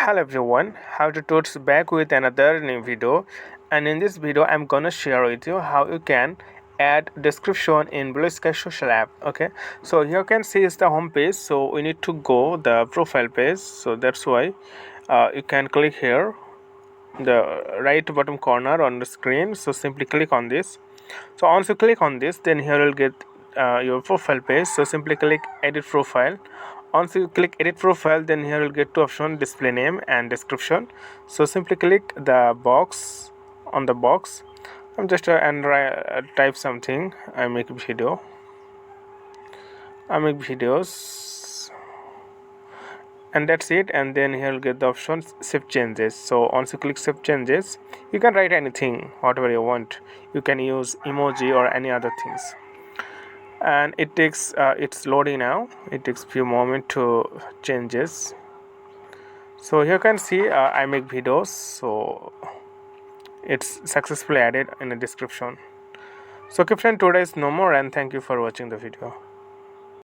Hello everyone, how to totes back with another new video, and in this video I'm gonna share with you how you can add description in Bluesky social app. Okay, so here you can see is the home page, so we need to go the profile page, so that's why you can click here the right bottom corner on the screen, so simply click on this. So once you click on this, then here you'll get your profile page, so simply click edit profile. Once you click edit profile, then here you'll get two options, display name and description. So simply click the box on the box. I'm just type something. I make videos, and that's it. And then here you'll get the option save changes. So once you click save changes, you can write anything, whatever you want. You can use emoji or any other things, and it takes it's loading now. It takes few moments to changes. So here you can see I make videos, so it's successfully added in the description. So keep friend, today is no more, and thank you for watching the video.